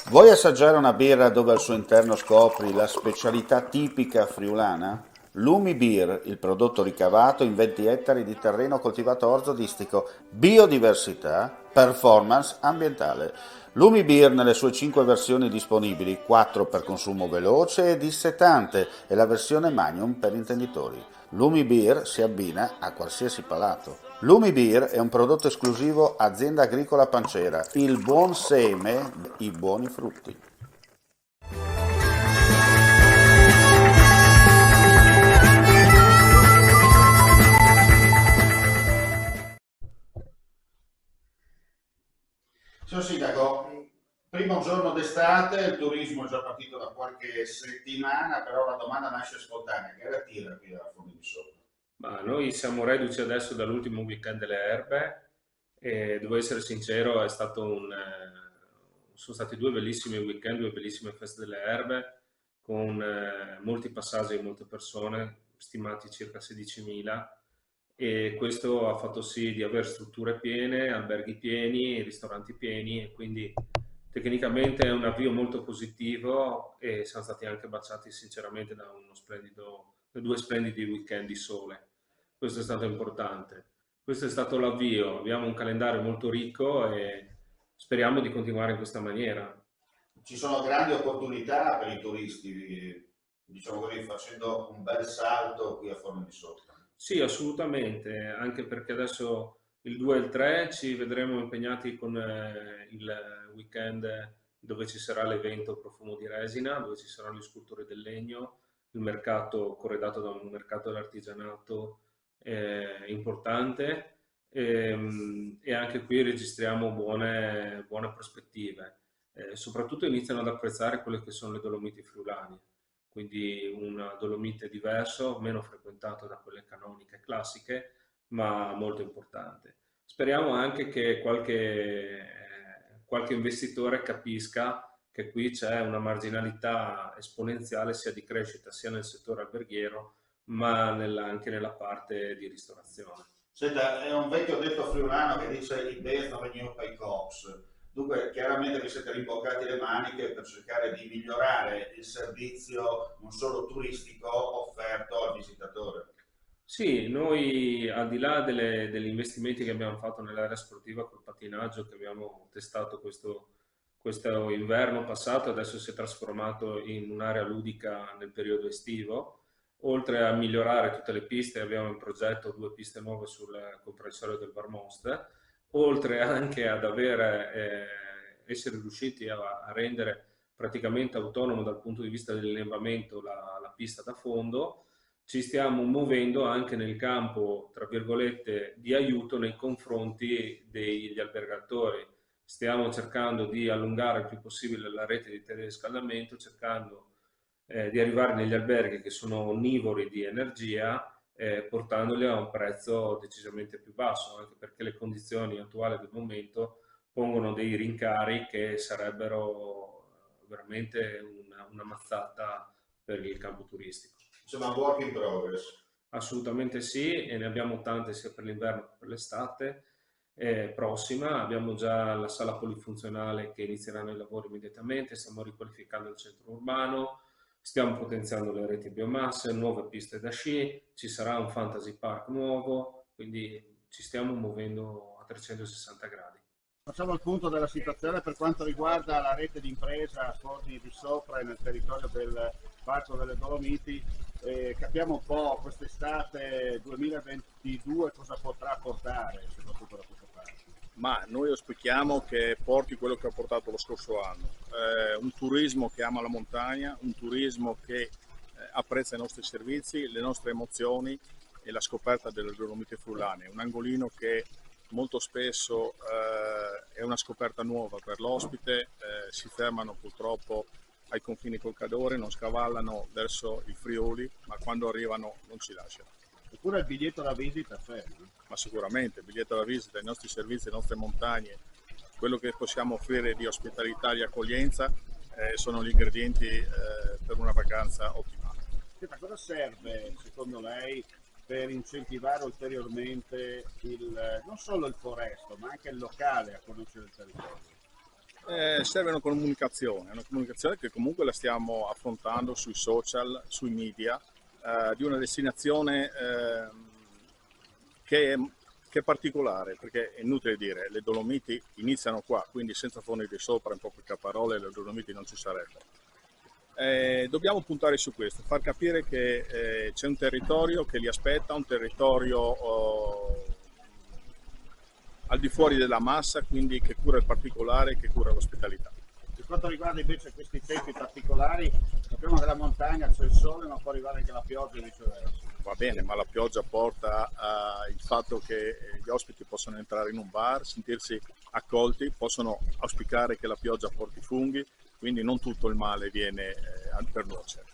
Vuoi assaggiare una birra dove al suo interno scopri la specialità tipica friulana? Lumi Beer, il prodotto ricavato in 20 ettari di terreno coltivato orzodistico, biodiversità, performance ambientale. Lumi Beer nelle sue 5 versioni disponibili, 4 per consumo veloce e dissetante e la versione Magnum per intenditori. Lumi Beer si abbina a qualsiasi palato. Lumi Beer è un prodotto esclusivo Azienda Agricola Pancera, il buon seme, i buoni frutti. Signor Sindaco, primo giorno d'estate, il turismo è già partito da qualche settimana, però la domanda nasce spontanea, che attira qui a Fondi di Sopra? Ma noi siamo reduci adesso dall'ultimo weekend delle Erbe e devo essere sincero, sono stati due bellissimi weekend, due bellissime feste delle Erbe con molti passaggi e molte persone, stimati circa 16.000 e questo ha fatto sì di avere strutture piene, alberghi pieni, ristoranti pieni e quindi tecnicamente è un avvio molto positivo e siamo stati anche baciati sinceramente da due splendidi weekend di sole. Questo è stato importante. Questo è stato l'avvio. Abbiamo un calendario molto ricco e speriamo di continuare in questa maniera. Ci sono grandi opportunità per i turisti, diciamo così, facendo un bel salto qui a Fondi di Sopra. Sì, assolutamente, anche perché adesso il 2 e il 3 ci vedremo impegnati con il weekend dove ci sarà l'evento Profumo di Resina, dove ci saranno gli scultori del legno, il mercato corredato da un mercato dell'artigianato importante e anche qui registriamo buone prospettive. Soprattutto iniziano ad apprezzare quelle che sono le Dolomiti friulane, quindi un Dolomite diverso, meno frequentato da quelle canoniche classiche, ma molto importante. Speriamo anche che qualche investitore capisca che qui c'è una marginalità esponenziale sia di crescita sia nel settore alberghiero, ma anche nella parte di ristorazione. Senta, è un vecchio detto friulano che dice i best of new pay cops. Dunque, chiaramente vi siete rimboccati le maniche per cercare di migliorare il servizio non solo turistico offerto al visitatore. Sì, noi al di là degli investimenti che abbiamo fatto nell'area sportiva col pattinaggio che abbiamo testato questo inverno passato, adesso si è trasformato in un'area ludica nel periodo estivo. Oltre a migliorare tutte le piste, abbiamo in progetto due piste nuove sul comprensorio del Varmost, oltre anche essere riusciti a rendere praticamente autonomo dal punto di vista dell'allevamento la pista da fondo, ci stiamo muovendo anche nel campo, tra virgolette, di aiuto nei confronti degli albergatori. Stiamo cercando di allungare il più possibile la rete di teleriscaldamento, cercando di arrivare negli alberghi che sono onnivori di energia, portandoli a un prezzo decisamente più basso, anche perché le condizioni attuali del momento pongono dei rincari che sarebbero veramente una mazzata per il campo turistico. Insomma, work in progress. Assolutamente sì, e ne abbiamo tante sia per l'inverno che per l'estate prossima. Abbiamo già la sala polifunzionale che inizieranno i lavori immediatamente, stiamo riqualificando il centro urbano, stiamo potenziando le reti biomasse, nuove piste da sci, ci sarà un fantasy park nuovo, quindi ci stiamo muovendo a 360 gradi. Facciamo il punto della situazione per quanto riguarda la rete di impresa Forni di Sopra e nel territorio del Parco delle Dolomiti. Capiamo un po' quest'estate 2022 cosa potrà portare, soprattutto da questa parte. Ma noi auspichiamo che porti quello che ha portato lo scorso anno, un turismo che ama la montagna, un turismo che apprezza i nostri servizi, le nostre emozioni e la scoperta delle Dolomiti Friulane, un angolino che molto spesso è una scoperta nuova per l'ospite, si fermano purtroppo ai confini col Cadore, non scavallano verso i Friuli, ma quando arrivano non ci lasciano. Eppure il biglietto da visita c'è, no? Ma sicuramente il biglietto da visita, i nostri servizi, le nostre montagne, quello che possiamo offrire di ospitalità e di accoglienza sono gli ingredienti per una vacanza ottimale. Senta, cosa serve secondo lei per incentivare ulteriormente non solo il foresto, ma anche il locale a conoscere il territorio? Serve una comunicazione che comunque la stiamo affrontando sui social, sui media, di una destinazione che è particolare, perché è inutile dire, le Dolomiti iniziano qua, quindi senza Forni di Sopra, in poche parole, le Dolomiti non ci sarebbero. Dobbiamo puntare su questo, far capire che c'è un territorio che li aspetta, un territorio al di fuori della massa, quindi che cura il particolare, che cura l'ospitalità. Per quanto riguarda invece questi tempi particolari, sappiamo che la montagna c'è il sole, ma può arrivare anche la pioggia e viceversa. Va bene, ma la pioggia porta il fatto che gli ospiti possono entrare in un bar, sentirsi accolti, possono auspicare che la pioggia porti funghi, quindi non tutto il male viene per nuocere.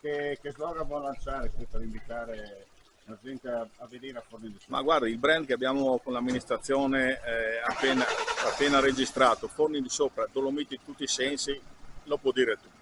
Che slogan vuoi lanciare per invitare la gente a venire a Forni di Sopra? Ma guarda, il brand che abbiamo con l'amministrazione appena registrato, Forni di Sopra, Dolomiti in tutti i sensi, lo può dire tutto.